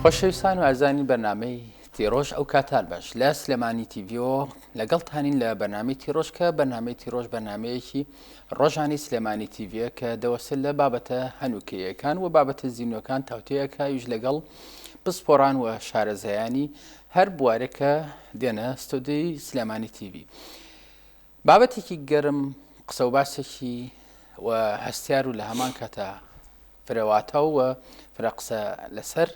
خۆشەویستان و ئازانی بەرنامەی تیرۆژ ئەو کاتان باش لە سلێمانی تیڤۆ لەگەڵتانین لە بەرنامەی تیرۆژ کە بەرنامەی تیرۆژ بەرنمەیەکی ڕۆژانی سلێمانی تیڤە کە دەوەسل لە بابەتە هەنووکەیەکان و بابەتە زیینەکان تاوتەیەکە ویش لەگەڵ پسپۆران و شارەزایانی هەر بوارێکە دێنە ستۆدیۆی سلێمانی تیڤی. بابەتێکی گەرم قسە و باسێکی و هەستیار و لە هەمان کاتە فرەواتە و فرە قسە لەسەر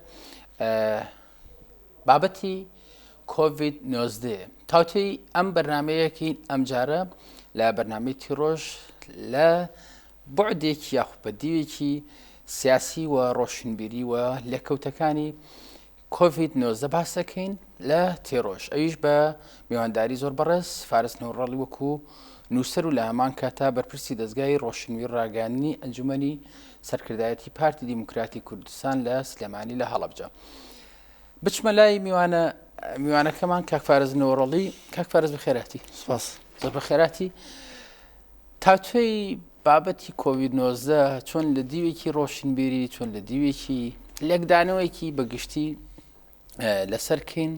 بابەتی کۆڤید-19 تاوتەی ئەم بەرنمەیەکی ئەمجارە لە بەرنامەی تیرۆژ لە بوعدێکی یاخود بە دیوێکی سیاسی و ڕۆشنبیری و لێکەوتەکانی کۆڤید-19 باس دەکەین لە تیرۆژ ئەویش بە میوانداری زۆر بەڕێز فارس نەوڕەڵی وەکو نووسەر و لە هەمان کاتە بەرپرسی دەستگای ڕۆشنبیر ڕاگەیاندنی ئەنجومەنی سەرکردایەتی پارتی دیموکراتی کوردستان لە سلێمانی لە هەڵەبجە. بچمە لای میوانەکەمان کاک فارس نەوڕەڵی. کاک فارس بەخێراتی. سپاس. زۆر بەخێراتی. تاوتوێی بابەتی کۆڤید-19 چۆن لە دیوێکی ڕۆشنبیری چۆن لە دیوێکی لێکدانەوەیکی بەگشتی لەسەرکەین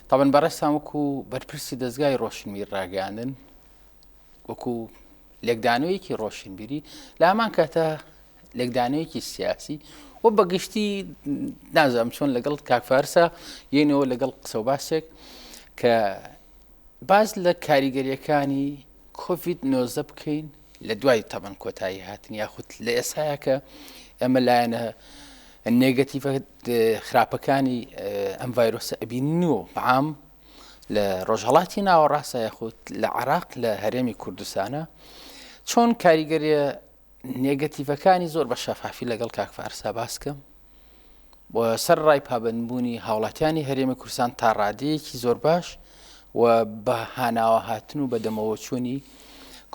تاوان بەڕێستان وەکو بەرپرسی دەستگای ڕۆشنبیر ڕاگەیاندن وەکو لێکدانەوەیەکی ڕۆشنبیری لە هەمان کاتە لێکدانەوەیەکی سیاسی و بەگشتی نازانم چۆن لەگەڵ کاک فارسە یەنەوە لەگەڵ قسە و باسێک کە باز لە کاریگەریەکانی کۆڤید-19 بکەین لە دوای تەبەن کۆتایی هاتن یاخود لە ئێستاە کە ئەمە لایەنە نێگەتیڤە خراپەکانی ئەم ڤایرۆسە ئەبیننەوە بەعام لە ڕۆژهەڵاتی ناوەڕاستە یاخود لە عێراق لە هەرێمی کوردستانە چۆن کاریگەریە نێگەتیڤەکانی زۆر بە شەفافی لەگەڵ کاک فارسا باسکەم و سەر ڕای پابندبوونی هاوڵاتیانی هەرێمی کوردستان تا ڕادەیەکی زۆر باش و بە هاناوە هاتن و بەدەمەوە چوونی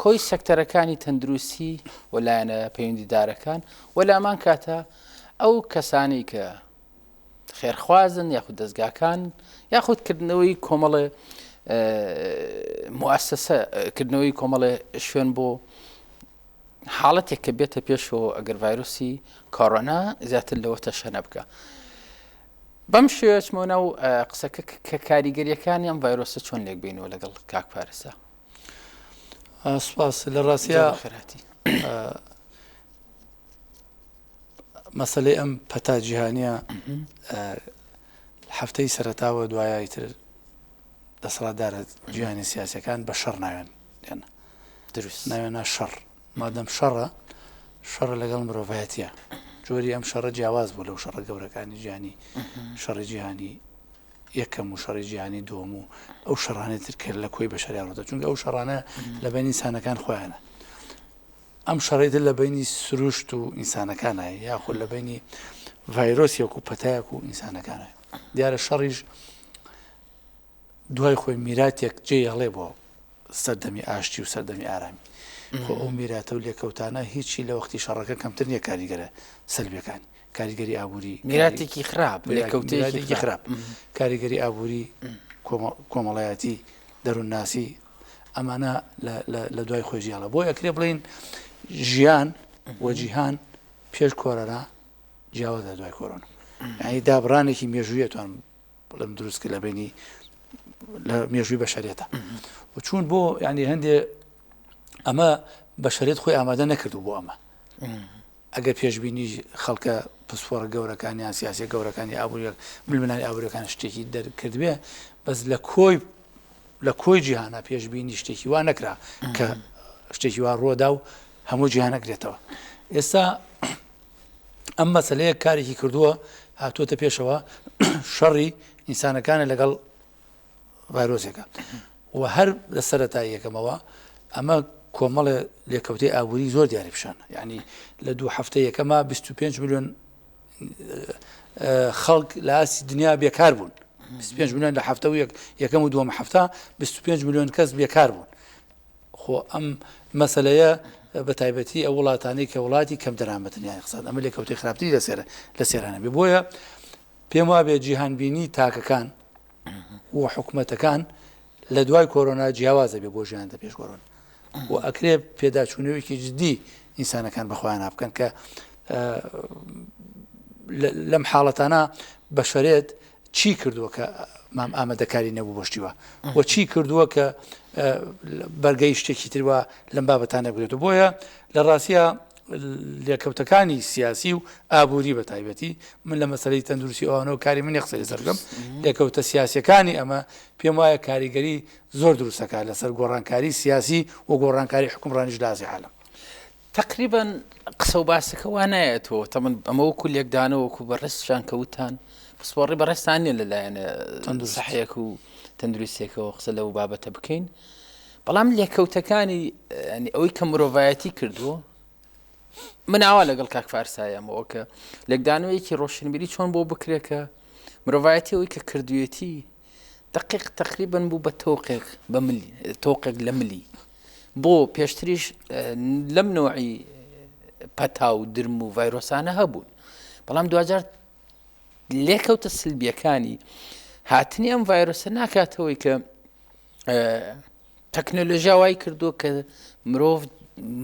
کۆی سەکتەرەکانی تەندروستی و لایەنە پەیوەندیدارەکان و لە هەمان کاتە ئەو کەسانی کە خێرخوازن یاخود دەستگاکان یاخودکردنەوەی کۆمەڵە موسسەکردنەوەی کۆمەڵە شوێن بۆ حاڵەتێک کە بێتە پێشەوە ئەگەر ڤایرۆسی کۆڕۆنا زیاتر لەوە تەشەنە بکە. بەم شێوەچمەوە و قسەکە کە کاریگەریەکانی ئەم ڤایرۆسە چۆن لێک بینەوە لەگەڵ کاک پارێزە. سپاس. لە ڕاستیە مەسەلەی ئەم پەتا جیهانیە هەفتەی سەرەتاوە دوایایتر دەسەڵاتدارە جیهانی سیاسەکان بە شەڕ ناوێن دێنە دروست ناوێنە شەڕ مادەم شەڕە لەگەڵ مرۆڤایەتیە جۆری ئەم شەڕە جیاواز بوو لەو شەڕە گەورەکانی جیهانی شەڕی جیهانی یەکەم و شەڕی جیهانی دووەم و ئەو شەڕانەی تر کرد لە کۆی بەشەریانەوە چونکە ئەو شەڕانە لە بینی ئینسانەکان خۆیانە ئەم شەڕێتر لە بینی سروشت و ئینسانەکانایە یاخود لە بینی ڤایرۆسی وەکو پەتایەک و ئینسانەکانە دیارە شەڕیش دوای خۆی میراتێک جێ هەڵێ بۆ سەردەمی ئاشتی و سەردەمی ئارامی خۆ ئەو میراتە و لێکەوتانە هیچی لە وەختی شەڕەکە کەمتر نییە کاریگەرە سەلبیەکانی کاریگەری ئابووری میراتێکی خراپ لێکەوتێکی خراپ کاریگەری ئابووری کۆمەڵایەتی دەروونناسی ئەمانە لە دوای خۆی ژیاڵە بۆ یەکرێ بڵین ژیان وەجیهان پێش کۆرەنا جیاوازە دوای کۆرۆنا یعنی دابڕانێکی مێژوویەتوان بڵم دروستکە لە بینی لە مێژووی بەشەرێتە و چون بۆ ینی هەندێ ئەمە بەشەرێت خۆی ئامادە نەکردو بۆ ئەمە ئەگەر پێشببینی خەڵکە پسپۆرە گەورەکانیان سیاسی گەورەکانی ئابوووریەک ململانی ئابوووریەکان شتێکی دەرکردبێ بەس لە کۆی جیهانە پێشببینی شتێکی وا نەکرا کە شتێکی وا ڕۆدا و هەموو جیهانەگرێتەوە. ئێستا ئەم مەسەلەیە کارێکی کردووە هاتووەتە پێشەوە شەڕی ئینسانەکانە لەگەڵ ڤایرۆسێکە و هەر لە سەرەتای یەکەمەوە ئەمە کۆمەڵە لێکەوتەی ئابووری زۆر دیاری پیشانە یعنی لە دوو هەفتە یەکەمە 25 میلیۆن خەڵک لە ئاسی دنیا بێکار بوون 25 میلیۆن لە هەفتە و یەکەم و دووەمە هەفتە 25 میلیۆن کەس بێکار بوون. خۆ ئەم مەسەلەیە بە تایبەتی ئەو وڵاتانەی کە وڵاتی کەم دەرامەتن یان اقتصاد ئەمە لێکەوتەی خراپتری لە سێرانە بێ بۆیە پێم وابێ جیهانبینی تاکەکان و حکوومەتەکان لە دوای کۆرۆنا جیاوازە بێ بۆ ژیاندا پێش کۆرۆنا و ئەکرێ پێداچوونەوەیکی جدی ئینسانەکان بەخۆیان بکەن کە لەم حاڵەتانە بەشەرێت چی کردووە کە مام ئامادەکاری نەبوو بۆشتیوە و چی کردووە کە بەرگەی شتێکی تروە لەم بابەتانە بگرێتەوە بۆیە لە ڕاستیە لێکەوتەکانی سیاسی و ئابووری بە تایبەتی من لە مەسەلەی تەندروستی ئەوانەوە کاری منی قسەی سەرگەم لێکەوتە سیاسیەکانی ئەمە پێم وایە کاریگەری زۆر دروستەکە لەسەر گۆڕانکاری سیاسی و گۆڕانکاری حکومڕانیش لە ئازی عالەم تقریبا قسە و باسەکە وانایەتەوە تەمەن ئەمە وەکو لێکدانەوەکو بەڕێستشان کەوتان پسپۆڕی بەڕێستان نیە لەلایەنە سەحەیەک و تەندروستێکەوە قسە لەو بابەتە بکەین بەڵام لێکەوتەکانی ئەوەی کە مرۆڤایەتی کردووە من ئاوا لەگەڵ کاک فارسایەمەوە کە لێکدانەوەیەکی ڕۆشنبیری چۆن بۆ بکرێت کە مرۆڤایەتی ئەوەی کە کردوێتی دقیق تقریبا بوو بە تۆقێک لە ملی بۆ پێشتریش لەم نوعی پەتا و درم و ڤایرۆسانە هەبوون بەڵام دوجار لێکەوتە سلبیەکانی هاتنی ئەم ڤایرۆسە ناکاتەوەی کە تەکنۆلۆژیا وای کردووە کە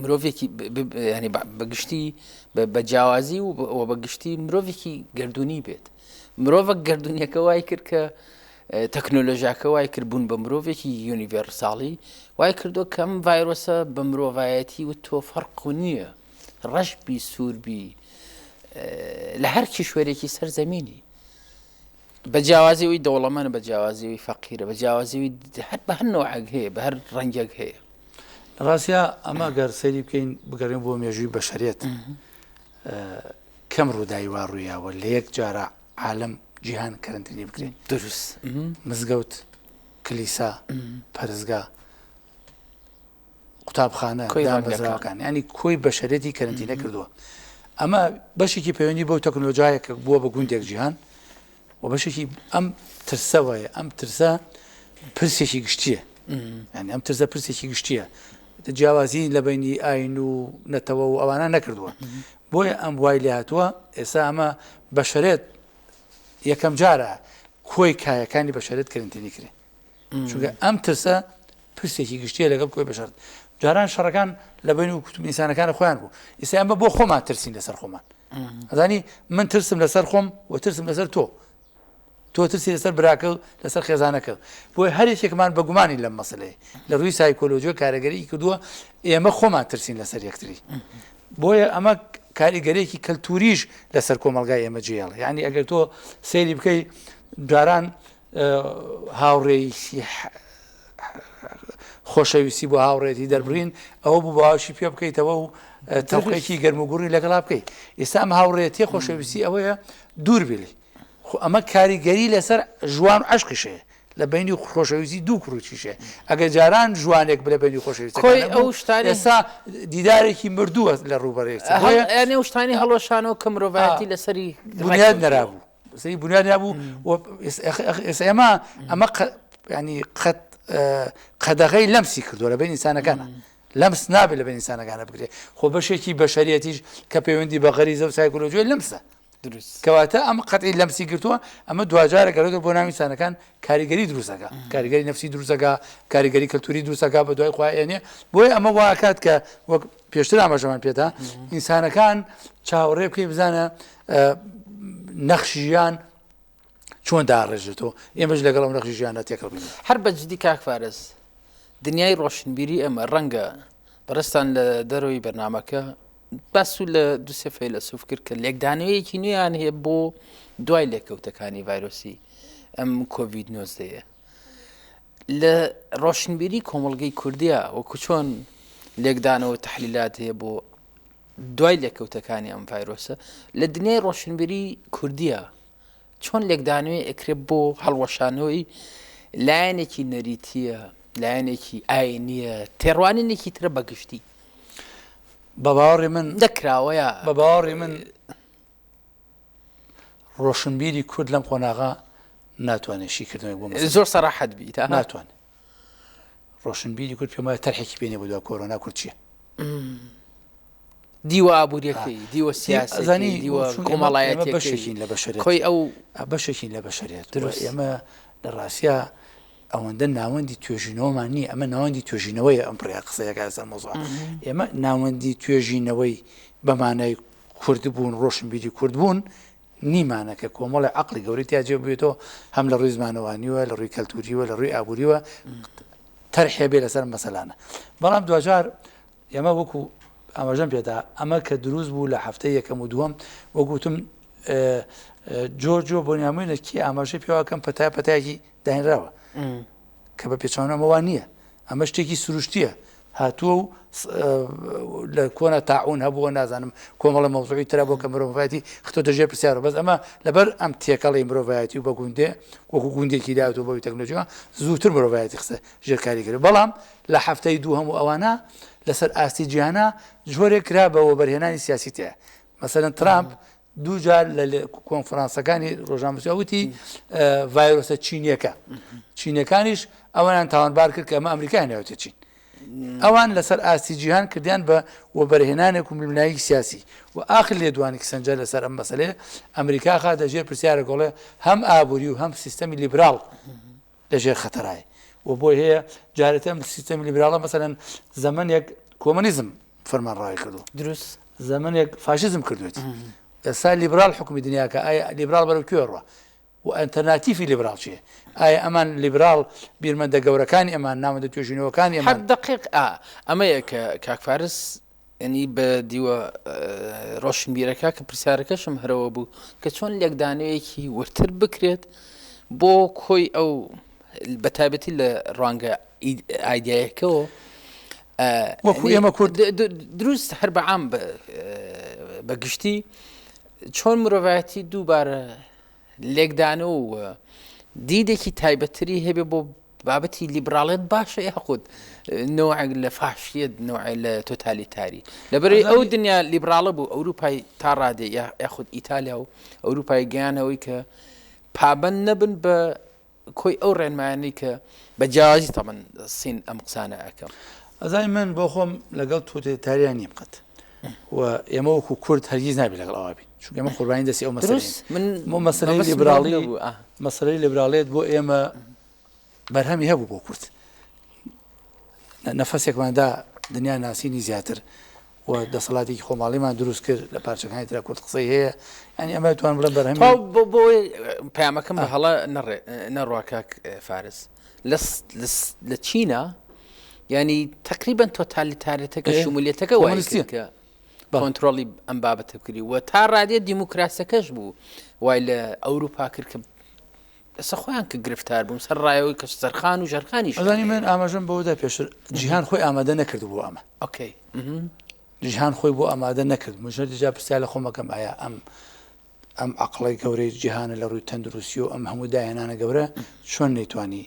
مرۆڤێکی ینی بەگشتی بە جیاوازی و بەگشتی مرۆڤێکی گردردونی بێت مرۆڤە گردردونیەکە وای کرد کە تەکنۆلۆژیاکە وای کردبوون بە مرۆڤێکی یونیڤێرساڵی وای کردووە کە ئەم ڤایرۆسە بە مرۆڤایەتی و تۆ فەرق نییە ڕەشبی سووربی لە هەر کیشوەرێکی سەر زەمینی بە جیاوازیەوەی دەوڵەمەندە بە جیاوازیەوەی فەقیرە بە جیاوازیەوەی هەر بە هەر نەوەعێک هەیە بە هەر ڕەنگێک هەیە ڕاستە ئەمە گەر سەیری بکەین بگەڕین بۆ مێژووی بەشەریەت کەم ڕووداوی وا ڕوویاوە لە یەک جارە عالەم جیهان کەرنتینی بکرێن دروست مزگەوت کلیسا پەرزگا قوتابخانە دامەزراوەکان ینی کۆی بەشەرەتی کەرنتینە کردووە ئەمە بەشێکی پەیوەندی بەو تەکنۆلۆژیایە کە بووە بە گوندێک جیهان و بەشێکی ئەم ترسەوەیە ئەم ترسە پرسێکی گشتیە ینی ئەم ترسە پرسێکی گشتیە جیاوازی لە بینی ئاین و نەتەوە و ئەوانە نەکردووە بۆیە ئەم وای لێ هاتووە ئێستا ئەمە بەشەرێت یەکەم جارە کۆی کایەکانی بەشەرێت کەرنتینی کرێ چونکە ئەم ترسە پرسێکی گشتیە لەگەڵ کۆی بەشەرێت جاران شەڕەکان لە بین و ئینسانەکانە خۆیان بوو ئێستا ئەمە بۆ خۆمان ترسین لەسەر خۆمان ئەزانی من ترسم لەسەر خۆم و ترسم لەسەر تۆ ترسی لەسەر براکە و لەسەر خێزانەکە بۆی هەرێکێکمان بەگومانی لەم مەسلەیە لە ڕووی سایکۆلۆژیۆ کاریگەری کردووە ئێمە خۆمان ترسین لەسەر یەکتری بۆیە ئەمە کاریگەرێکی کەلتوریش لەسەر کۆمەلگای ئێمە جێڵە یعنی ئەگەر تۆ سەیری بکەی جاران هاوڕێی خۆشەویستی بۆ هاوڕێتی دەربڕین ئەوە بوو باوشی پێ بکەیتەوە و تەوقێکی گەرموگوڕی لەگەڵا بکەیت ئێستا ئەم هاوڕێتی خۆشەویستی ئەوەیە دوور بێلی ئەمە کاریگەری لەسەر ژوان و عشقیشەیە لە بینی خۆشەویستی دوو کوڕچیشێ ئەگەر جاران جوانێک بلە بینی خۆشەویستی ئەو شتانی ئێستا دیدارێکی مردووە لە ڕوبەرێک یانێ شتانی هەڵۆشانەوە کە مرۆڤایەتی لەسەری بنیاد نەرابوو سەری بنیاد نابوو ئێمە ئەمە ینی قەدەغەی لەمسی کردووە لە بین ئینسانەکانە لەمس نابێت لە بین ئینسانەکانە بگرێت خۆ بەشێکی بەشەریەتیش کە پەیوەندی بە غەریزە و سایکۆلۆژیۆ لەمسە کەواتە ئەم قەتعی لەمسی گرتووە ئەمە دوجارە گەڕێتەوە بۆ ناوی ئینسانەکان کاریگەری دروستەکە کاریگەری نەفسی دروستەکە کاریگەری کەلتوری دروستەکە بە دوای خوایێنێ بۆیە ئەمە واکات کە وەک پێشتر ئاماژەمان پێدا ئینسانەکان چاوەڕێ بکەی بزانە نەخشی ژیان چۆن داڕێژێتەوە ئێمەش لەگەڵ ئەو نەخشی ژیانە تێکەڵ بین هەر بەجددی کاک فارس دنیای ڕۆشنبیری ئەمە ڕەنگە بەڕستان لە دەرەوەی بەرنامەکە باس و لە دووسێ فەیلسوف کرد کە لێکدانەوەیەکی نوێیان هەیە بۆ دوای لێکەوتەکانی ڤایرۆسی ئەم کۆڤید 19 لە ڕۆشنبیری کۆمەڵگەی کوردیە وەکو چۆن لێکدانەوە تەحلیلات هەیە بۆ دوای لێکەوتەکانی ئەم ڤایرۆسە لە دنیای ڕۆشنبیری کوردیە چۆن لێکدانەوەی ئەکرێت بۆ هەڵوەشانەوەی لایەنێکی نەریتیە لایەنێکی ئاینیە تێڕوانینێکی ترە بەگشتی بە باوەڕی من دەکراوەیە بە باوەڕی من ڕۆشنبیری کورد لەم قۆناغا ناتوانێت شیکردنەوەی بۆ زۆر سەراحەت بیت ناتوانێت ڕۆشنبیری کورد پێم وایە تەرحێکی پێێنێ بۆ دوای کۆرۆنا کورد چییە دیوە ئابوووریەکەی دیوە سیاسەکەی دیوە کۆمەڵایەتی بەشێکین لە بەشەریەت خۆی ئەو بەشێکین لە بەشەریەت ئێمە لە ڕاستیە ئەوەندە ناوەندی توێژینەوەمان نییە ئەمە ناوەندی توێژینەوەی ئەم پڕیا قسەیەکە سەر مۆزوع ئێمە ناوەندی توێژینەوەی بەمانای کورد بوون ڕۆشنبیری کورد بوون نیمانە کە کۆمەڵی عقلی گەوری تیاجێ بێتەوە هەم لە ڕووی زمانەوانیوە لە ڕووی کەلتوریوە لە ڕووی ئابوووریوە تەرحێ بێ لەسەر مەسەلانە بەڵام دوجار ئێمە وەکو ئاماژەم پێدا ئەمە کە دروست بوو لە هەفتەی یەکەم و دووەم وەگوتم جۆ بۆنیامووینە کی ئاماژەی پێواکەم پەتایەکی داهێنراوە کە بە پێچوانەمەوان نییە ئەمە شتێکی سروشتیە هاتووە و لە کۆنە تاعون هەبووە نازانم کۆمەڵە مەوزوعی ترا بۆ کە مرۆڤایەتی خۆ دەژێ پرسیارە بەس ئەمە لەبەر ئەم تێکەڵی مرۆڤایەتی و بە گوندێ وەکو گوندێکی داوتەوە بەوەی تەکنۆلۆژیەوە زووتر مرۆڤایەتی خستە ژێرکاری کرد بەڵام لە هەفتەی دوو هەموو ئەوانە لەسەر ئاستی جیهانە جۆرێک کرا بەوە بەرهێنانی سیاسی تەیە مەسەلەن ترامپ دوو جار لە کۆنفرانسەکانی ڕۆژنامەنووسیەوتی ڤایرۆسە چینیەکانیش ئەوانان تاوانبار کرد کە ئەمە ئەمریکای ناوێتە چین ئەوان لەسەر ئاستی جیهان کردیان بە وەبەرهێنانێک و ململایی سیاسی و ئاخر لێدوانی سەنجە لەسەر ئەم مەسەلەیە ئەمریکا خات دەژێر پرسیارە گۆڵێ هەم ئابووری و هەم سیستەمی لیبراڵ لەژێر خەتەرایە و بۆی هەیە جارێتە ئەم سیستەمی لیبراڵە مەسەلەن زەمانێک کۆمەنیزم فەرمانڕەوای کردو دروست زەمانێک فاشیزم کردوێتی ئێستا لیبرال حکومی دنیاکە ئایا لیبرال بەرەو کوێڕوە و ئەلتەرناتیڤی لیبرال چییە ئایا ئەمان لیبرال بیرمەندە گەورەکانی ئەمان نامەندە توێژینەوەکانی ئەمان دقیق ئەمەیە کە کاکفارس ینی بە دیوە ڕۆشنبیرەکە کە پرسیارەکەشم هەرەوە بوو کە چۆن لێکدانەیەکی ورتر بکرێت بۆ کۆی ئەو بەتابەتی لە ڕوانگە ئایدایەکەەوە وەکو ئێمە کورد دروست هەر بەعام بەگشتی چۆن مرۆڤایەتی دووبارە لێکدانە و دیدێکی تایبەتری هەبێ بۆ بابەتی لیبراڵێت باشە یاخود نوعێک لە فاشیت نوعی لە تۆتالیتاری لەبەرەوەی ئەو دنیا لیبراڵە بوو ئەوروپای تا ڕادێ یاخود ئیتالیا و ئەوروپای گەیانەوەی کە پابەند نەبن بە کۆی ئەو ڕێنمایانەی کە بە جیاوازی تەمەن سین ئەم قسانە ئەەکەم ئەزای من بۆ خۆم لەگەڵ تۆتالیتاریان نیم قەت و ئێمە وەکو کورد هەرگیز نابێت لەگەڵ ئەوە بین چونکە ئێمە قوربانی دەستی ئەو مەسەلەی لیبراڵی مەسەلەی لیبراڵێت بۆ ئێمە بەرهەمی هەبوو بۆ کورد نەفەسێکماندا دنیا ناسینی زیاتر و دەسەڵاتێکی خۆماڵیمان دروست کرد لە پارچەکانی ترا کورد قسەی هەیە ینی ئەمە توان بڵێن بەرهەمی بۆ پەیامەکەم بە هەڵە نەڕوا کاک فارس لە چینە ینی تقریبا تۆتالیتارێتەکە شمولیەتەکە وای کە کۆنتترۆلی ئەم بابەتە کردی و تا ڕادێت دیموکراسەکەش بوو وای لە ئەوروپا کرد کە ئەسە خۆیان کە گرفتار بووم سەر ڕایەوەی کە سەرخان و ژەرخانیش ئەزانی من ئاماژەم بەوەدا پێشتر جیهان خۆی ئامادە نەکرد بوو ئەمە ئۆکەی جیهان خۆی بۆ ئامادە نەکرد مژە دیجا پرسیار لە خۆمەکەم ئایا ئەم عەقڵەی گەورەی جیهانە لە ڕووی تەندروستی و ئەم هەموو داهێنانە گەورە چۆن نەیتوانی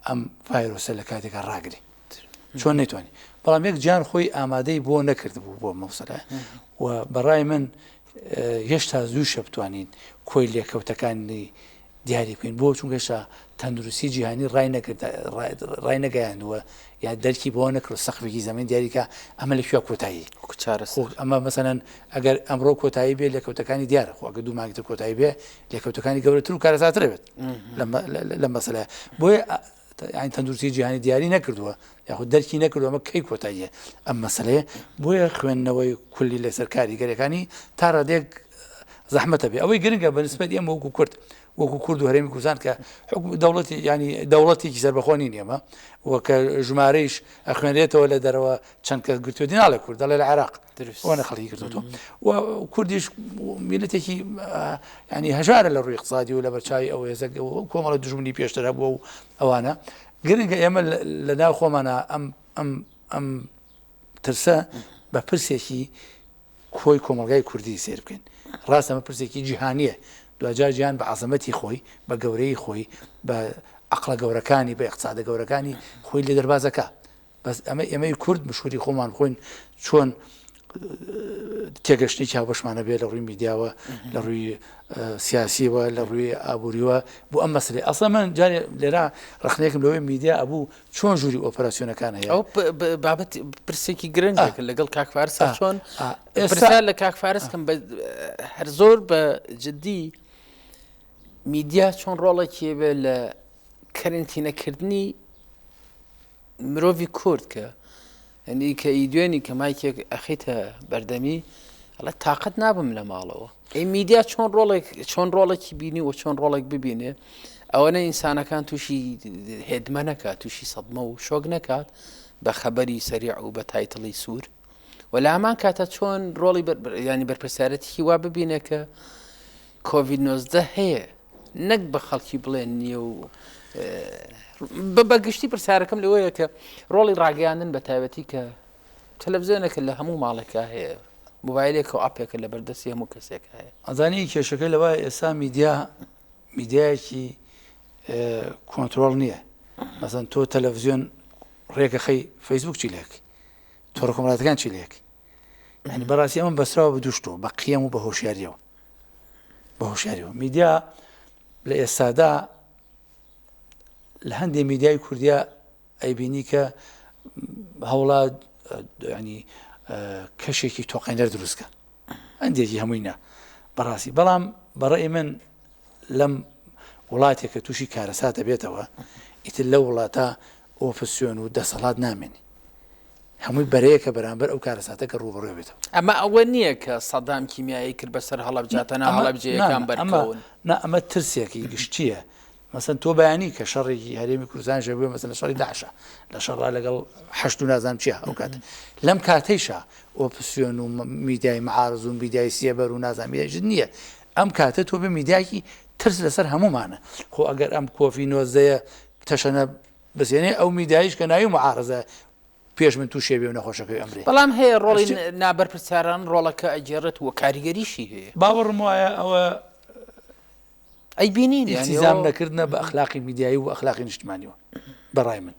ئەم ڤایرۆسە لە کاتێکە ڕاگری چۆن نەیتوانی بەڵام یەک جیهان خۆی ئامادەی بۆ نەکرد بوو بۆ مەوسەلە و بەڕای من هێشتا زوو بتوانین کۆی لێکەوتەکانی دیاری بکەین بۆ چونکە هێشتا تەندروستی جیهانی ڕای نەگەیاندووە یا دەرکی بۆ نەکرد سەقفێکی زەمین دیاریکە ئەمە لەکوێ کۆتایی ئەمە مەسەلەن ئەگەر ئەمڕۆ کۆتایی بێ لێکەوتەکانی دیارە خۆ ئەگە دوو مانگتر کۆتایی بێ لێکەوتەکانی گەورەتر و کارەساتر بێت لە مەسەلە بۆیە یان تەندروستی جیهانی دیاری نەکردووە یاخود دەرکی نەکردووە ئەمە کەی کۆتاییە ئەم مەسەلەیە بۆیە خوێندنەوەی کولی لەسەر کاریگەریەکانی تا ڕادێک زەحمەتە بێ ئەوەی گرنگە بەنسبەت ئێمە وەکو کورد و هەرێمی کوردستان کە دەوڵەتی ینی دەوڵەتێکی سەربەخۆ نین ئێمە وەکە ژمارەیش ئەخوێنرێتەوە لە دەرەوە چەند کەس گرتووە دینا لە کورد دەڵێ لە عێراق وانە خەڵکی کردوەوە و کوردیش میلەتێکی ینی هەژارە لە ڕووی اقتصادی و لە بەرچاوی ئەو هێزە کۆمەڵە دژمنی پێشتر هەبووە و ئەوانە گرنگە ئێمە لە ناو خۆمانە ئەم ترسە بە پرسێکی کۆی کۆمەلگای کوردی سێر بکەین ڕاست ئەمە پرسێکی جیهانیە دوجار جیهان بە عەزەمەتی خۆی بە گەورەی خۆی بە عەقڵە گەورەکانی بە اقتصادە گەورەکانی خۆی لێ دەربازەکە بەس ئێمەی کورد مشهوری خۆمان خۆین چۆن تێگەشتی چاوبەشمانە بێت لە ڕووی میدیاوە لە ڕووی سیاسیەوە لە ڕووی ئابوووریوە بۆ ئەم مەسلێ ئەسڵ من جارێ لێرە ڕخنێکم لەوەی میدیا ئەبوو چۆن ژووری ئۆپەراسیۆنەکان هەیە ئەو بابەت پرسێکی گرنگێک لەگەڵ کاکفارسە چۆن ئێستا لە کاکفارسکەم هەر زۆر بە جددی میدیا چۆن ڕۆڵێکی بێ لە کەرنتینەکردنی مرۆڤی کورد کە هەنی کە ئیدوێنی کە مایکێک ئەخیتە بەردەمی والله تااقت نابم لە ماڵەوە ئەی میدیا چۆن ڕۆڵێکی بینی و چۆن ڕۆڵێک ببینێ ئەوەنە ئینسانەکان تووشی هێدمە نەکات تووشی سەدمە و شۆک نەکات بە خەبەری سەریع و بە تایتڵی سوور و لە هەمان کاتە چۆن ڕۆڵی ینی بەرپرسیارەتی وا ببینێ کە کۆڤید-19 هەیە نەک بە خەڵکی بڵێن نییە و بەگشتی پرسیارەکەم لەوەیە کە ڕۆڵی ڕاگەیاندن بە تایبەتی کە تەلەڤیزیۆنێکە لە هەموو ماڵێکە هەیە موبایلێک و ئاپێکە لە بەردەستی هەموو کەسێک هەیە ئەزانی کێشەکە لەوە ئێستا میدیایەکی کۆنتترۆل نییە مەسەن تۆ تەلەڤزیۆن ڕێگە خەی فەیسبوک چی لێک تۆ ڕکۆمەڵاتەکان چی لێک ینی بەڕاستی ئەمە بەسراوە بدوشتەوە بە قیەم و بە هۆشیاریەوە میدیا لە ئێستادا لە هەندێک میدیای کوردیا ئەیبینی کە هەوڵات ینی کەشێکی تۆقینەر دروستکە هەندێکی هەموویە بەڕاستی بەڵام بەڕێی من لەم وڵاتێکە تووشی کارەساتە بێتەوە ئیتر لە وڵاتە ئۆفسیۆن و دەسەڵات نامێنی هەمووی بەرەیەکە بەرامبەر ئەو کارەساتەکە ڕوبەڕوێ بێتەوە ئەمە ئەوە نییە کە سەدام کیمیایی کرد بەسەر هەڵەبجاتەنە هەڵەبجەیەکان بەرکەون ئەمە ترسێکی گشتیە مەسەن تۆ بەیانی کە شەڕێکی هەرێمی کوردستان ژەبووە مەسەن لە شەڕی داعشە لە شەڕا لەگەڵ حەشت و نازانم چییە ئەو کات لەم کاتەیشە ئۆپسیۆن و میدیای معارض و میدیای سێبەر و نازانمیداژ نییە ئەم کاتە تۆ بە میدیاکی ترس لەسەر هەمومانە خۆ ئەگەر ئەم کۆڤید-19 تەشەنە بسێنێ ئەو میدیایش کە ناوی معارضە پێش من تووشێ بێ و نەخۆشەکەی ئەمرێ بەڵام هەیە ڕۆڵی نابەرپرسیاران ڕۆڵەکە ئەجێڕێت و کاریگەریشی هەیە باوەڕم وایە ئەوە ئەی بینین ئیلتیزام نەکردنە بە ئەخلاقی میدیایی و ئەخلاقی نیشتمانیەوە بەڕای من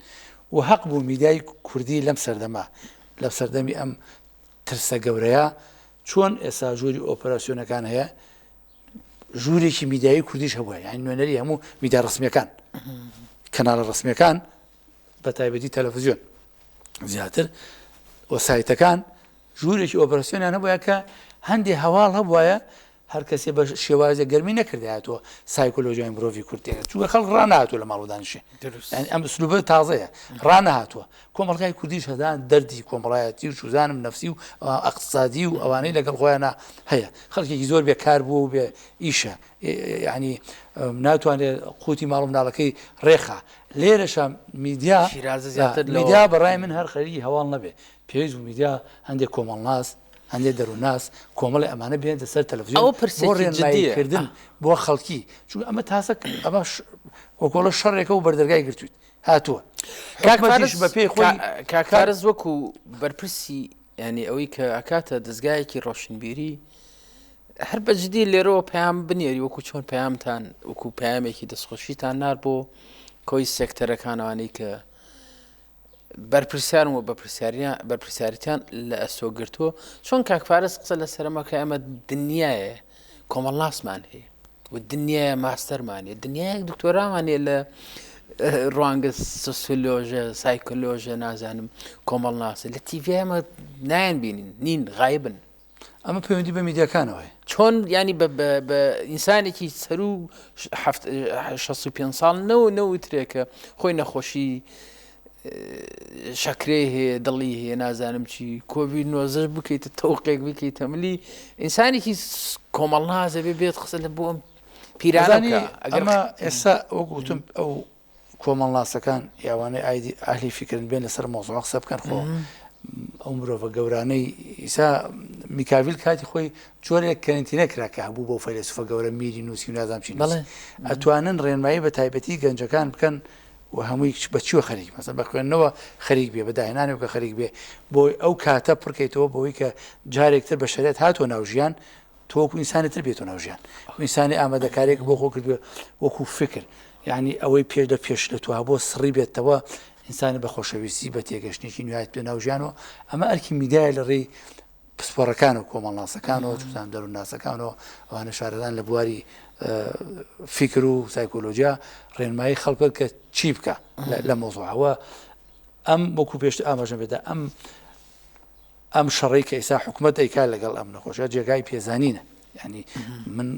و حەق بوو میدیای کوردی لەم سەردەما لە سەردەمی ئەم ترسە گەورەیە چۆن ئێستا ژووری ئۆپەراسیۆنەکان هەیە ژوورێکی میدیایی کوردیش هەبووە یانی نوێنەری هەموو میدیا ڕسمیەکان کەناڵە ڕسمیەکان بە تایبەتی تەلەڤیزیۆن زیاتر وەسایتەکان ژوورێکی ئۆپەراسیۆنیان هەبووە کە هەندێک هەواڵ هەبووە هەر کەسێ بە شێوازە گەرمی نەکردایەتەوە سایکۆلۆژیای مرۆڤی کورتێک چووکە خەڵک ڕانهاتوە لە ماڵودانشێ ئەم سلوبە تازەیە ڕانەهاتووە کۆمەڵگای کوردیش هەدان دەردی کۆمەڵایەتی و شوزانم نەفسی و ئەقتصادی و ئەوانەی لەگەڵ خۆیانە هەیە خەڵکێکی زۆر بێکار بووە و بێ ئیشە یعنی ناتوانێت قوتی ماڵ مناڵەکەی ڕێخە لێرەشە میدیا بەڕای من هەر خەریکی هەواڵ نەبێ پێویست و میدیا هەندێک کۆمەڵناس هەندێک دەرووناس کۆمەڵی ئەمانە بێنە سەر تەلەڤیزیۆن بۆ ڕێنماییکردن بۆ خەڵکی چون ئەمە تاسە ئەمە وەکۆڵە شەڕێکە و بەردەرگای گرتوویت هاتووە بە پێی خۆی کاکارز وەکو بەرپرسی ینی ئەوەی کە ئەکاتە دەستگایەکی ڕۆشنبیری هەر بەجددی لێرەوە پەیام بنێری وەکو چۆن پەیامتان وەکو پەیامێکی دەستخۆشیتان نار بۆ کۆی سێکتەرەکانەوەی کە بەرپرسیارن و بەرپرسیاریتیان لە ئەسۆگرتووە چۆن کاکپارس قسە لە سەرمەکە ئەمە دنیاە کۆمەڵناسمان هەیە و دنیاە ماستەرمانێ دنیایەک دکتۆرامانێ لە ڕوانگە سۆسیۆلۆژە سایکۆلۆژە نازانم کۆمەڵناسە لە تیڤی ئەمە نایان بینین نین غایبن ئەمە پەیوەندی بە میدیاکانەوەی چۆن ینی بە ئینسانێکی سەر و 65 ساڵ نەوترێکە خۆی نەخۆشی شەکرێ هەیە دڵی هەیە نازانم چی کۆڤید-19 بکەیتە تەوقێک بکەیتە ملی ئینسانێکی کۆمەڵنازە بێت قسە لە بۆ ئەم پیرانەکە ئەمە ئێستا وەکوتم ئەو کۆمەڵناسەکان یاوانەی ئایدی ئاهلی فکرن بێن لەسەر مۆزوع قسە بکەن خۆ ئەو مرۆڤە گەورانەی ئیسا میکاڤیل کاتی خۆی جۆرێک کەرنتینە کرا کە هەبوو بۆ فەیلسوفە گەورە میری نووسی و نازانم چی ئەتوانن ڕێنمایی بە تایبەتی گەنجەکان بکەن و هەمووی بەچوە خەریک مەسەن بە خوێندنەوە خەریک بێ بەداهێنانێک کە خەریک بێ بۆی ئەو کاتە پڕکەیتەوە بەوەی کە جارێکتر بە شەریعەت هاتووە ناوژیان تۆکو ئینسانێتر بێتەوە ناوژیان ئینسانی ئامادەکارێک بۆ خۆ کردووە وەکو فکر یعنی ئەوەی پێش لە توها بۆ سڕی بێتەوە ئینسانی بە خۆشەویستی بە تێگەشتێکی نوایەت پێ ناوژیانەوە ئەمە ئەرکی میدیای لە ڕێی پسپۆڕەکان و کۆمەڵناسەکانەوە چوتان دەروونناسەکانەوە ئەوانە شارەدان لە بواری فکر و سایکۆلۆژیا ڕێنمایی خەڵکە کە چی بکە لە مۆزوعەوە ئەم وەکو پێشتر ئاماژە بێتە ئەم شەڕی کە ئێستا حکوومەت ئەیکا لەگەڵ ئەم نەخۆشیە جێگای پێزانینە ینی من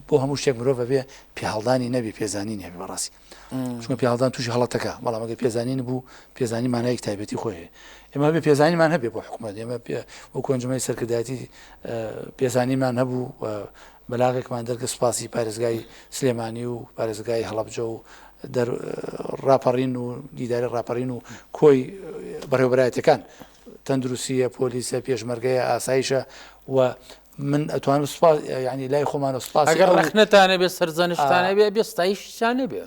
بۆ هەموو شتێک مرۆڤ بێ پێهەڵدانی نەبی پێزانی هەبێ بەڕاستی چونکە پێهەڵدان تووشی هەڵەتەکە بەڵام ئەگەر پێزانی نبوو پێزانی مانایەک تایبەتی خۆیە ئێمە بێ پێزانیمان هەبێ بۆ حکوومەت ئێمە وەکو ئەنجومەی سەرکردایەتی پێزانیمان هەبوو بەلاغێکمان دەرکە سوپاسی پارێزگای سلێمانی و پارێزگای هەڵەبجە و ڕاپەڕین و دیداری ڕاپەڕین و کۆی بەڕێوەبەرایەتەکان تەندروستیە پۆلیسە پێشمەرگەیە ئاسایشە و من ئەتوانم ینی لای خۆمانە سوپاس ئەگەر ڕخنەتانە بێ سەرزانشتانە بێ بێ ستایشتانە بێ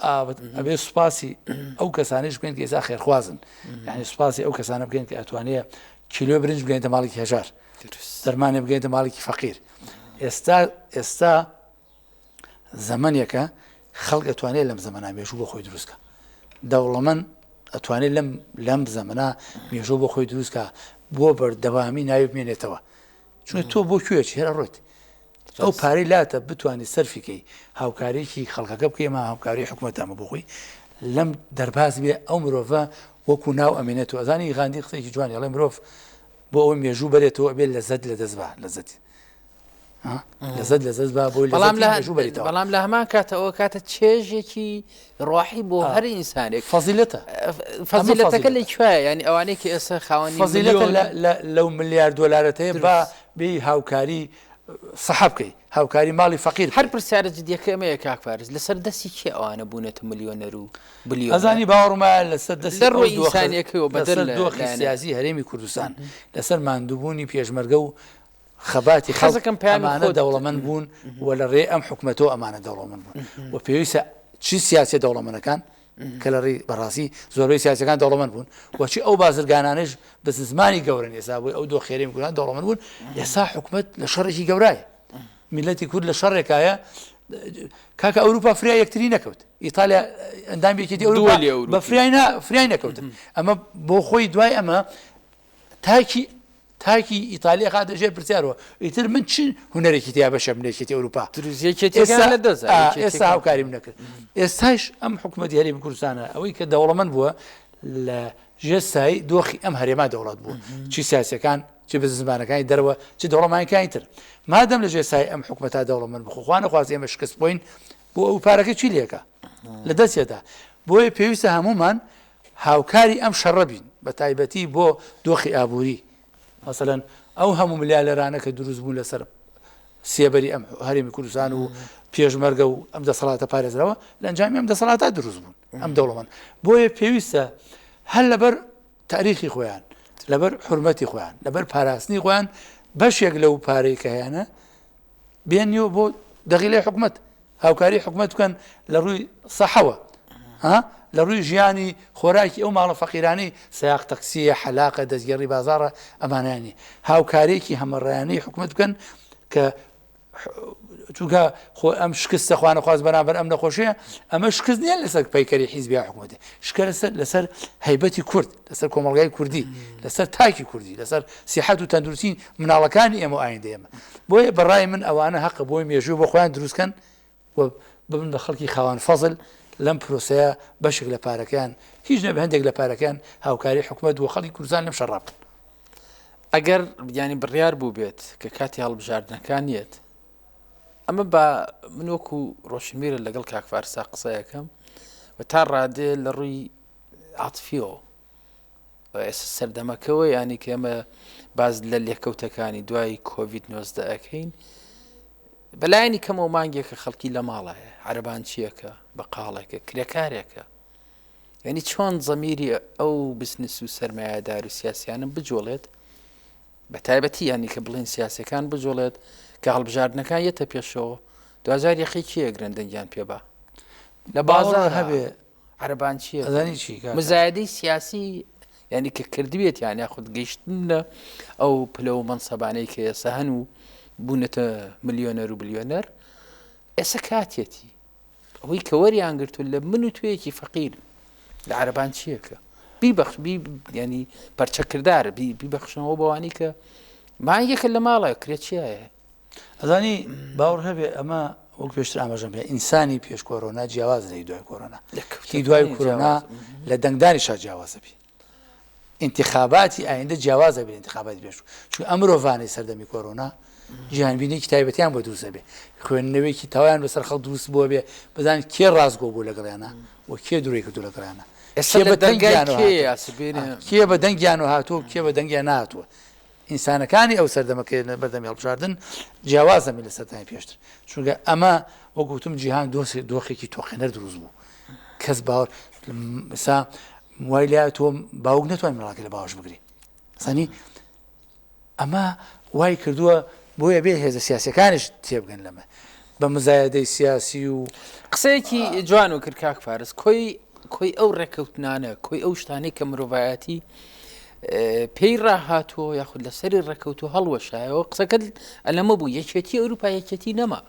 ئەبێ سوپاسی ئەو کەسانش بکەین کە ئێستا خێرخوازن یعنی سوپاسی ئەو کەسانە بکەین کە ئەتوانێت کیلۆ برنج بگەینتە ماڵێکی هەژار دەرمانێ بگەینتە ماڵێکی فەقیر ئێستا زەمانێکە خەڵک ئەتوانێت لەم زەمانە مێژوو بۆ خۆی دروستکە دەوڵەمەند ئەتوانێت لەم زەمانە مێژوو بۆ خۆی دروستکە بۆ بەردەوامی ناوی بمێنێتەوە چونکە تۆ بۆ کوێکی هێرا ڕۆیت ئەو پارەی لاتە بتوانانی سەرفیکەی هاوکارێکی خەڵکەکە بکەی ئێمە هاوکاری حکوومەتامە بخۆی لەم دەرباز بێ ئەو مرۆڤە وەکو ناو ئەمێنێتەوە ئەزانی غاندی قسەیەکی جوان ئەڵێ مرۆڤ بۆ ئەوەی مێژوو بەرێتەوە بێت لەزەت لە دەست بە لەزەتی لەزەت بە بۆی بەڵام لە هەمان کاتەوە کاتە چێژێکی ڕاحی بۆ هەر ئینسانێک فەزیلەتە فەزیلەتەکە لەکوێیە ینی ئەوانەیە کە ئێستا خاوەنی فەزیلەتە لەو ملیارد دۆلارەت هەیە بێ هاوکاری سەحە بکەی هاوکاری ماڵی فەقیر هەر پرسیارە جدیەکە ئەمەیە کاکپارێز لەسەر دەستی کێ ئەوانە بوونێتە ملیۆنەر و بلیۆنەر ئەزانی باوەڕمە لەسەر دەستی ڕۆی ئینسانیەکەوە بەدەر دۆخی سیاسی هەرێمی کوردستان لەسەر ماندووبوونی پێشمەرگە و خەباتی خەزەکەم ئەمانە دەوڵەمەند بوون و لە ڕێ ئەم حکوومەتەوە ئەمانە دەوڵەمەند بوون و پێویستە چی سیاسی دەوڵەمەندەکان کە لە ڕێی بەڕاستی زۆربەی سیاسەکان دەوڵەمەند بوون وچی ئەو بازرگانانش بە زمانی گەورن ئێستا بووی ئەو دۆ خێرەی کوردستان دەوڵەمەند بوون ئێستا حکوومەت لە شەڕێکی گەورایە میلەتی کورد لە شەڕێکایە کاکە ئەوروپا فریای یەکتری نەکەوت ئیتالیا ئەندامێکی ئەوروپا بە فریای نەکەوت ئەمە بۆ خۆی دوای ئەمە تاکی ئیتالیا خاتە ژێر پرسیارەوە ئیتر من چ هوەرێکی تیا بەشە منێکێتی ئەوروپا ئێستا هاوکاریم نەکرد ئێستاش ئەم حکوومەتی هەرێمی کوردستانە ئەوەی کە دەوڵەمەند بووە لە ژێستایی دۆخی ئەم هەرێما دەوڵات بوو چی سیاسەکان چی بە زمانەکانی دەرەوە چی دەوڵەمانەکانی تر مادەم لە ژێستایی ئەم حکوومەتا دەوڵەمەند بخۆ نەخواست ئێمە شکست بووین بۆ ئەو پارەکە چی لێکە لە دەستێدا بۆیە پێویستە هەمومان هاوکاری ئەم شەڕە بین بە تایبەتی بۆ دۆخی ئابووری مثلەن ئەو هەموو ملیالەرانە کە دروست بوون لەسەر سێبەری ئەم هەرێمی کوردستان و پێشمەرگە و ئەم دەسەڵاتە پارێزراوە لە ئەنجامی ئەم دەسەڵاتە دروست بوون ئەم دەوڵەمەند بۆیە پێویستە هەر لەبەر تاریخی خۆیان لەبەر حرمەتی خۆیان لەبەر پاراستنی خۆیان بەشێک لەو پارەی کە هەیەە بێنیەوە بۆ دەغیلەی حکوومەت هاوکاری حکوومەت بکەن لە ڕووی سەحەوە لە ڕووی ژیانی خۆراکی ئەو ماڵە فەقیرانەی سایاق تەکسیە حەلاقە دەستگێڕی بازاڕە ئەمانانی هاوکارێکی هەمەڕایانەی حکوومەت بکەن کە چونکە ئەم شکستە خوانە خواست بەرامبەر ئەم نەخۆشیە ئەمە شکست نییە لەسەر پەیکەری حیزبی حکوومەتی شکە لەسەر هەیبەتی کورد لەسەر کۆمەڵگای کوردی لەسەر تاکی کوردی لەسەر سیحەت و تەندروستی مناڵەکانی ئێمە ئایندە ئێمە بۆیە بەڕای من ئەوانە حەقە بۆی مێژوو بۆ خۆیان دروستکەن و ببن بە خەڵکی خاوەن فەزل لەم پرۆسەیە بەشێک لە پارەکەیان هیچ نەبێ هەندێک لە پارەکەیان هاوکاری حکوومەت و خەڵکی کوردستان لەم شەڕا بکەن ئەگەر ینی بڕیار بوو بێت کە کاتی هەڵبژاردنەکانیەت ئەمە بە منوەکو ڕۆشنبیرە لەگەڵ کاکفارسا قسەیەکەم و تا ڕادێ لە ڕووی عاتفیەوە ئێستا سەردەمەکەوە ینی کە ئێمە باز لە لێکەوتەکانی دوای کۆڤید 19 ئەەکەین بەلایەنی کەمەوە مانگێکە خەڵکی لە ماڵایە عەرەبان چیەکە بەقاڵێکە کرێکارێکە یعنی چۆن زەمیری ئەو بزنس و سەرمایه‌دار و سیاسیانم بجۆڵێت بە تایبەتی ینی کە بڵین سیاسەکان بجۆڵێت کە هەڵبژاردنەکان یەتە پێشەوە 2000 یەخێکی گرندەنگیان پێبا لە بازار هەبێ عەرەبان چیە ئەزانی چی مزایدەی سیاسی ینی کە کردوێت یان یاخود گەیشتنە ئەو پلە و مەنسەبانەی کە ئێستا هەن و بوونەتە ملیۆنەر و بلیۆنەر ئێستا کاتێتی ئەوەی کە وەریان گرتو لە من و توێیەکی فەقیر لە عەرەبان چیەکە بیبەخش ینی پەرچەکردارە بیبەخشنەوە بەوانی کە مانگێکە لە ماڵە کرێت چیایە ئەزانی باوەڕ هەبێ ئەمە وەک پێشتر ئاماژەم پێ ئینسانی پێش کۆرۆنا جیاواز لەی دوای کۆرۆنا کی دوای کۆرۆنا لە دەنگدانیشا جیاوازە بی انتخاباتی ئایندە جیاوازە بێت انتخاباتی پێش چون ئەم مرۆڤانەی سەردەمی کۆرۆنا جیهانبینێکی تایبەتیان بۆ دروستە بێ خوێندنەوەیکی تەواویان بەسەر خەڵک دروست بووە بێ بزان کێ ڕاستگۆ بوو لەگەڵیانە و کێ دوڕێ کردو لەگەڵیانە کێ بە دەنگیان و هاتووە کێ بە دەنگیان نهاتووە ئینسانەکانی ئەو سەردەمەکە بەردەمی هەڵبژاردن جیاوازەمی لە سەرتانی پێشتر چونکە ئەمە وەگوتم جیهان دۆخێکی تۆقێنەر دروست بوو کەس باوەڕ سا وای لای تۆ باوک نەتوانین مەڵاکە لە باوەش بگری سانی ئەمە وای کردووە بۆیە بێ هێزە سیاسەکانش تێبگەن لەمە بە مزایەدەی سیاسی و قسەیەکی جوان و کرد کاک فارس کۆی ئەو ڕێکەوتنانە کۆی ئەو شتانەی کە مرۆڤایەتی پێی ڕاهاتوە یاخود لەسەری ڕێکەوتو هەڵوەشایەوە قسەکە ئەلەمە بوو یەکێتی ئەوروپا یەکێتی نەما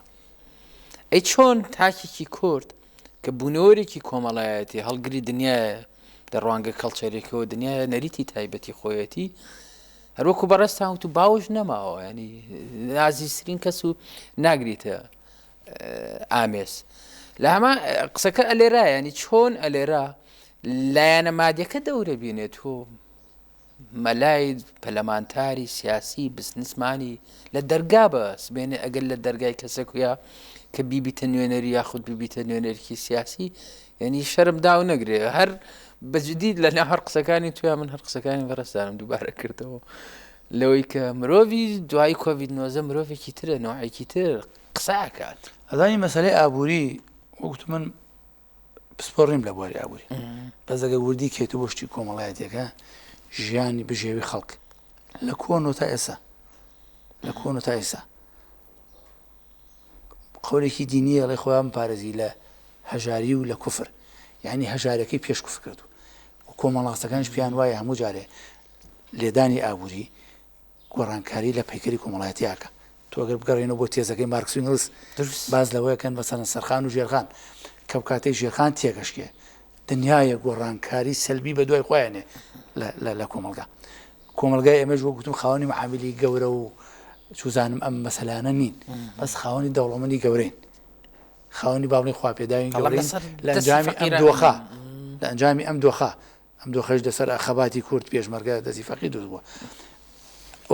ئەی چۆن تاکێکی کورد کە بوونەوەرێکی کۆمەڵایەتی هەڵگری دنیاە دەڕوانگە کەڵچەرێکەوە دنیاە نەریتی تایبەتی خۆیەتی هەروەکو بەڕێستان وت و باوش نەماوە ینی نازیسترین کەس و ناگریتە ئامێز لە هەمە قسەکە ئەلێرا ینی چۆن ئەلێرا لایەنە مادیەکە دەورە بینێت و مەلای پەلەمانتاری سیاسی بزنسمانی لە دەرگا بەس بێنێ ئەگەر لە دەرگای کەسێکویە کە بیبیتە نوێنەری یاخود ببیتە نوێنەرکی سیاسی یعنی شەرم دا و نەگرێ هەر بەجدید لە هەر قسەکانی تویا من هەر قسەکانی بەڕستانم دووبارە کردەوە لەوەی کە مرۆڤی دوای کۆڤید-19 مرۆڤێکی ترە نوعێکی تر قساکات ئەزانی مەسەلەی ئابووری وەکوت من پسپۆڕیم لە بواری ئابووری بەزەگە وردی کێتو بۆ شتی کۆمەڵایەتێکە ژیانی بژێوی خەڵک لە کۆن و تا ئێسا لە کۆن و تا ئێسا قەولێکی دینیە لە خۆیان پارێزی لە هەژاری و لە کوفر یعنی هەژارەکەی پێش کوفر کردو و کۆمەڵاستەکانش پیان وایە هەموو جارێ لێدانی ئابووری گۆڕانکاری لە پەیکەری کۆمەڵایەتیاکە تۆ ئەگەر بگەڕێنەوە بۆ تێزەکەی مارکس و ئێنگلس باز لەوەیەکەن بەسەرەن سەرخان و ژێرخان کە کاتەی ژێرخان تێگەشتێ دنیایە گۆڕانکاری سەلبی بە دوای خۆیانێ لە کۆمەلگای ئێمەش وەگوتم خاوەنی معاملی گەورە و چوزانم ئەم مەسەلانە نین بەس خاوەنی دەوڵەمەندی گەورەین خاوەنی باڵی خواپێداوی گەورەین لە ئەنجامی ئەم دۆخە لە ئەنجامی ئەم دۆخەش دەسەر ئەخەباتی کورد پێشمەرگە دەستی فەقی دروست بووە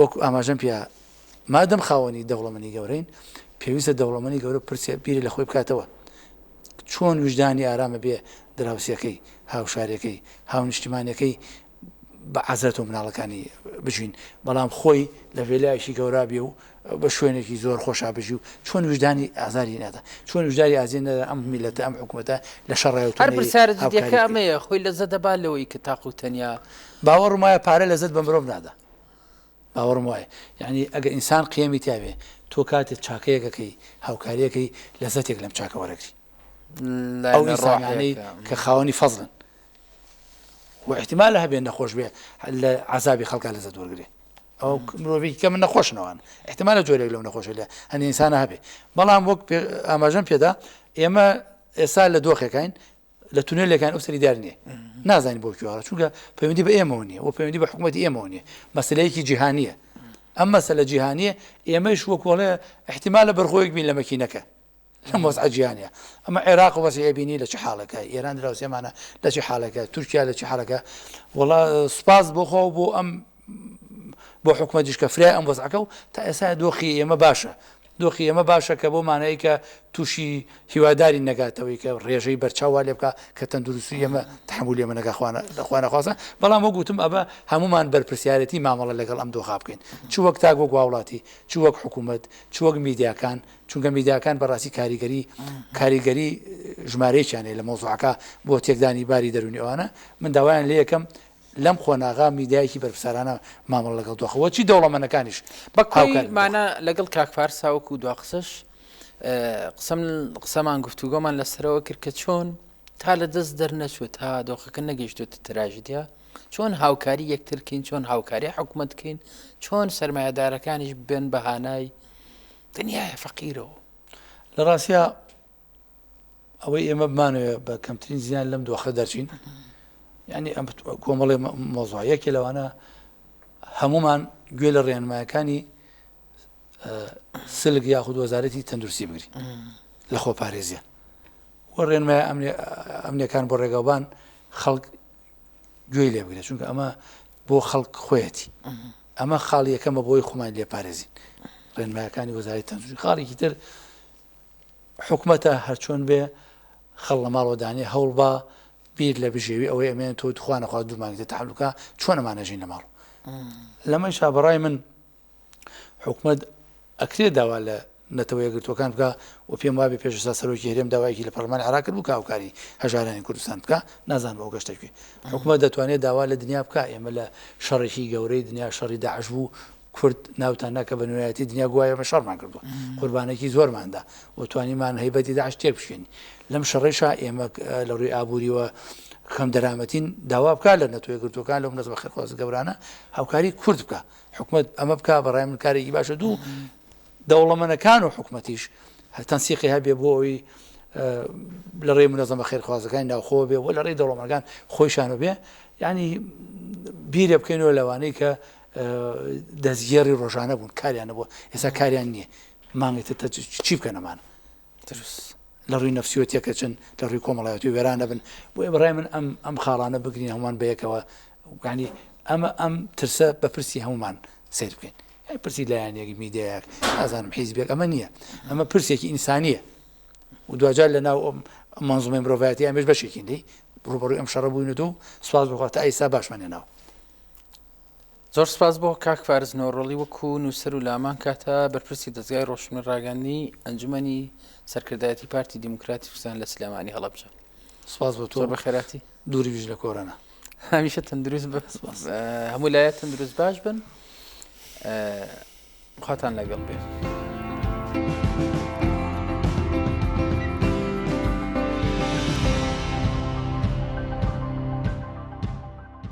وەکو ئاماژەم پێ مادەم خاوەنی دەوڵەمەندی گەورەین پێویستە دەوڵەمەندی گەورە پرسیە بیری لە خۆی بکاتەوە چۆن وجدانی ئارامە بێ دراوسەکەی هاوشارەکەی هاونیشتیمانەکەی بە عەزەرەت و مناڵەکانی بژین بەڵام خۆی لە وێلایشی گەورابێ و بە شوێنێکی زۆر خۆشا بژی و چۆن وجدانی ئازاری نادا چۆن وجدانی ئازین نەدا ئەم میلەتە ئەم حکوومەتە لە شەڕایەوە هەر پرسیارەکە ئەمەیە خۆی لە زەدەبا لەوەی کە تاق و تەنیا باوەڕم وایە پارە لە زەد بە مرۆڤ نادا باوەڕم وایە یعنی ئەگە ئینسان قیەمی تیاوێ تۆ کاتێک چاکەیەکەکەی هاوکاریەکەی لە زەتێک لەم چاکە وەرەگری ئەو ئینسانانەی کە خاوەنی فەزلن و احتمال هەبێ نەخۆش بێ لە عەزابی خەڵکا لە زەد وەرگێ ئەو مرۆڤێکی کە من نەخۆشنەوەن احتمالە جۆرێک لەو نەخۆشە لە هەندێک ئینسانە هەبێ بەڵام وەک ئاماژەم پێدا ئێمە ئێستا لە دۆخەکەین لە تونێلەکان ئەو سەریدار نییە نازانین بۆ کوێوەڕە چونکە پەیوەندی بە ئێمەوە نییە و پەیوەندی بە حکوومەتی ئێمەوە نییە مەسەلەیەکی جیهانیە ئەم مەسەلە جیهانیە ئێمەش وەکوڵێ احتمالە بەرخۆیەک بین لە مەکینەکە لەم وەزعە جیهانیە ئەمە عێراق وەزعی بینی لە چ حاڵەکە ئێران دراوسێمانە لە چ حاڵەکە تورکیا لە چ حاڵەکە وەڵا سوپاس بۆ خۆ بۆ ئەم بۆ حکوومەتیش کە فرای ئەم وەزعەکە و تا ئێستا دۆخی ئێمە باشە دۆخی ئێمە باشە کە بۆ مانایی کە تووشی هیواداری نەگاتەوەی کە ڕێژەی بەرچاو لێ بکە کە تەندروستی ئێمە تحمل ئێمە لەخوا نەخوازە بەڵام وەگوتم ئەبە هەمومان بەرپرسیارەتی مامەڵە لەگەڵ ئەم دۆخا بکەین چ وەک تاک وەک وڵاتی چ وەک حکوومەت چ وەک میدیاکان چونکە میدیاکان بەڕاستی کاریگەری ژمارەیەکیانێ لە مۆزوعەکە بۆ تێکدانی باری دەرونی ئەوانە من داوایان لێ یەکەم لەم خۆناغا میدیایکی بەرپرسارانە مامەڵ لەگەڵ دۆخەوە چی دەوڵەمەندەکانیش بەکۆیمانە لەگەڵ کاکفارساوەکو و دوا قسەش قسەمان گفتوگۆمان لەسەرەوە کرد کە چۆن تا لە دەست دەرنەچوە تا دۆخەکە نەگەیشتوتە تراژدیا چۆن هاوکاری یەکترکەین چۆن هاوکاری حکوومەتکەین چۆن سەرمایه‌دارەکانیش بێن بەهانای دنیای فەقیرەوە لە ڕاستیا ئەوەی ئێمە بمانوێ بە کەمترین زیان لەم دۆخە دەرچین یعنی ئەم کۆمەڵی مۆزوعەیەکی لەوانە هەمومان گوێ لە ڕێنمایەکانی سلک یاخود وەزارەتی تەندروستی بگری لە خۆپارێزیە و ڕێنمای ئەمنیەکان بۆ ڕێگاوبان خەڵک گوێی لێ بگرێت چونکە ئەمە بۆ خەڵک خۆیەتی ئەمە خاڵ یەکەمە بۆی خۆمان لێ پارێزین ڕێنمایەکانی وەزارەتی تەندروستی خاڵێکی تر حکوومەتە هەرچۆن بێ خەڵ لە ماڵەوەدانی هەوڵ بە بیر لە بژێوی ئەوەی ئەمێن تۆ توخوانەخوا دوومانگتە تەحەلوکە چۆن ئەمانەژین لە ماڵ لەمەی شابڕای من حکوومەت ئەکرێ داوا لە نەتەوە یەکگرتوەکان بکە و پێم وابێ پێشستا سەرۆکی هەرێم داوایەکی لە پەرلەمانی عێراق کرد بوو کاوکاری هەژارانی کوردستان بکە نازان بۆ گەشتێکی حکوومەت دەتوانێت داوا لە دنیا بکە ئێمە لە شەڕێکی گەورەی دنیا شەڕی داعش بوو کورد ناوتان ناکە بە نوێیەتی دنیا گوایەمە شەڕمان کردووە قوربانێکی زۆرماندا و توانیمان هەیبەتی داعش تێک بشکێنی لەم شەڕێشا ئێمە لە ڕووی ئابووریوە خەم دەرامەتین داوا بکە لە نەتۆ یەکگرتوەکان لەو نەزمە خێرخواز گەورانە هاوکاری کورد بکە حکوومەت ئەمە بکە بەڕای من کارێکی باشە دوو دەوڵەمەندەکان و حکوومەتیش تەنسیقی هەبێ بۆ ئەوی لە ڕێی منەزەمە خێرخوازەکانی ناوخۆ بێ و لە ڕێی دەوڵەمەندەکان خۆیشانە بێ ینی بیرە بکەینەوە لەوانەی کە دەستگێڕی ڕۆژانە بوون کاریانە بووە ئێستا کاریان نییە مانگێتە چی بکەن ئەمانە لە ڕووی نەفسیۆتیەکە چن لە ڕووی کۆمەڵایەتی وێرانە بن بۆیە بەڕای من ئەم خاڵانە بگرین هەمومان بەیەکەوە ینی ئەم ترسە بە پرسی هەمومان سیر بکەین پرسی لایەنێکی میدیایەک نازانم حیزبێک ئەمە نییە ئەمە پرسێکی ئینسانیە و دوجار لە ناو منزومەی مرۆڤایەتی ئەمەش بەشێکین دی ڕوبەڕووی ئەم شەڕە بووینەوە و سوپاس بخوا تا ئێستا باشمانێناوە زۆر سپاس بۆ کاک فارس نۆڕۆڵی وەکو نووسەر و لامان کاتە بەرپرسی دەستگای ڕۆشنبەر ڕاگەاندنی ئەنجومەنی سەرکردایەتی پارتی دیموکراتی کوردستان لە سلێمانی هەڵەبجە سپاس بۆ تۆ بە خێراتی دووری بیژ لە کۆرانە هەمیشە تەندروست بە هەموو لایەت تەندروست باش بن خواتان لەگەڵ بێ